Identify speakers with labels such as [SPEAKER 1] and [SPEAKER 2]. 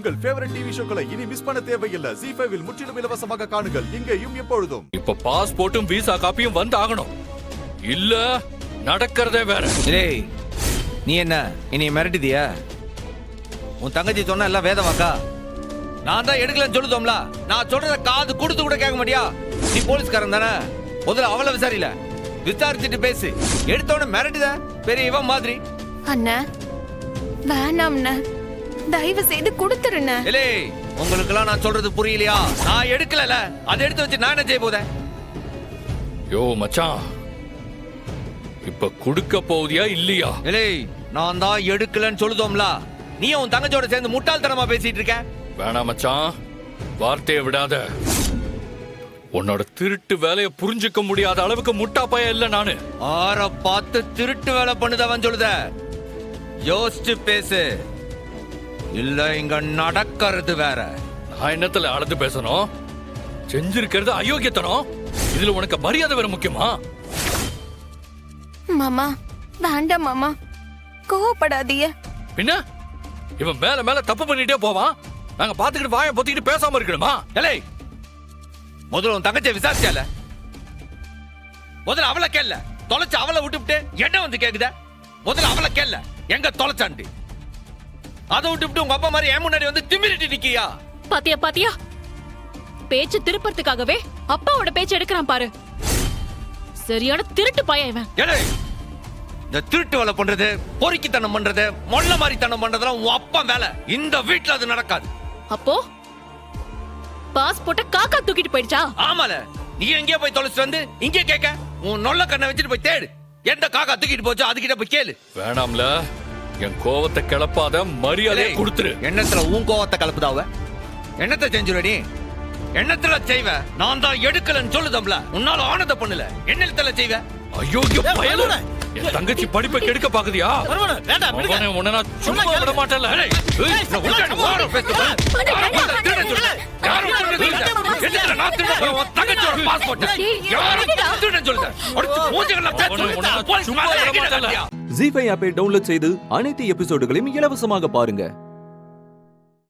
[SPEAKER 1] உங்கள் favourite TV ஷோக்களை இனி miss பண்ண தேவையில்லை. ZEE5 இல் முற்றிலும் இலவசமாக காணுங்கள். இங்கேயும் எப்பொழுதும்.
[SPEAKER 2] இப்ப பாஸ்போர்ட்டும் விசா காப்பியும் வந்து ஆகணும். இல்ல நடக்கிறதே வேற.
[SPEAKER 3] டேய் நீ என்ன இனி மிரட்டுதியா? உன் தங்கச்சி சொன்ன எல்லாம் வேத வாக்கா? நான் தான் எடுக்கலன்னு சொல்லுதோம்ல. நான் சொல்றத காது கொடுத்து கூட கேட்க மாட்டியா? நீ போலீஸ்காரன் தானே? முதல்ல அவளை விசாரில, விசாரிச்சுட்டு பேசு. எடுத்தோட மிரட்டுத பெரிய இவன் மாதிரி.
[SPEAKER 4] அண்ணா வேணாம்ண்ணா, தயவு செய்து கொடுத்துருண்ண.
[SPEAKER 3] இல்லே உங்களுக்கெல்லாம் நான் சொல்றது புரியலையா? நான் எடுக்கல, அதை எடுத்து வச்சு நான் என்ன செய்ய போதேன்?
[SPEAKER 2] யோ மச்சான், இப்ப குடுக்க போதியா இல்லையா?
[SPEAKER 3] இல்லே நான் தான் எடுக்கலன்னு சொல்லுதோம்ல. நீ உன் தங்கச்சியோட சேர்ந்து முட்டாள்தனமா பேசிட்டு இருக்க.
[SPEAKER 2] வேணாம் மச்சான், வார்த்தையை விடாத. உன்னோட திருட்டு வேலையை புரிஞ்சுக்க முடியாத அளவுக்கு முட்டா பையன் இல்ல நானு.
[SPEAKER 3] ஆற பார்த்து திருட்டு வேலை பண்ணுதவன் சொல்லுத. யோசிச்சு பேசு, இல்ல இங்க நடக்கிறது வேற.
[SPEAKER 2] நான் என்னத்துல அளந்து பேசணும்? செஞ்சிருக்கிறது அயோக்கியத்தனம். இதுல உனக்கு மரியாதை வேற முக்கியமா?
[SPEAKER 4] மாமா வேண்டாம் மாமா, கோவப்படாதீங்க.
[SPEAKER 2] பின்ன இவன் மேல மேல தப்பு பண்ணிட்டே போவான். நாங்க பாத்துக்கிட்டு வாயை பொத்திக்கிட்டு பேசாம இருக்கணுமா?
[SPEAKER 3] ஏலே முதல்ல உன் தங்கச்சியை விசாரிச்சால, முதல்ல அவளை கேள்ல. தொலைச்சு அவளை விட்டுவிட்டு என்ன வந்து கேக்குத? முதல்ல அவளை கேள்ல, எங்க தொலைச்சாண்டி? அதை விட்டுவிட்டு உங்க அப்பா மாதிரி என் முன்னாடி வந்து திமிரிட்டு நிக்கியா?
[SPEAKER 5] பாத்தியா பாத்தியா, பேச்சு திருப்பறதுக்காகவே அப்பாவோட பேச்சு எடுக்கிறான் பாரு. சரியான திருட்டு பையன் இவன்.
[SPEAKER 3] ஏலே இந்த திருட்டு வேலை பண்றது, பொறுக்கித்தனம் பண்றது, மொள்ள மாதிரி தனம் பண்றதுலாம் உன் அப்பா வேலை. இந்த வீட்டுல அது நடக்காது.
[SPEAKER 5] அப்போ பாஸ்போர்ட்ட காக்கா தூக்கிட்டு போயிடுச்சா?
[SPEAKER 3] ஆமால, நீ எங்கேயோ போய் தொலைச்சிட்டு வந்து இங்கே கேட்க? உன் நொல்ல கண்ணை வச்சுட்டு போய் தேடு. எந்த காக்கா தூக்கிட்டு போச்சோ அதுகிட்ட போய் கேளு.
[SPEAKER 2] வேணாம்ல, என் கோவத்தை கிளப்பாத, மரியாதையை கொடுத்துரு.
[SPEAKER 3] எண்ணத்துல உன் கோவத்தை கலப்புதாவ. எண்ணத்தை செஞ்சுருவ? எண்ணத்துல செய்வ. நான் தான் எடுக்கலன்னு சொல்லுதம்ல. உன்னால ஆனத பண்ணல, எண்ணத்துல செய்வ.
[SPEAKER 2] ஐயோ பயலுட, என் தங்கச்சி படிப்பை கெடுக்க பாக்குதியா? உன்னை நான் சும்மா விட மாட்டேன்ல.
[SPEAKER 6] ZEE5 ஆப்பை டவுன்லோட் செய்து அனைத்து எபிசோடுகளையும் இலவசமாக பாருங்க.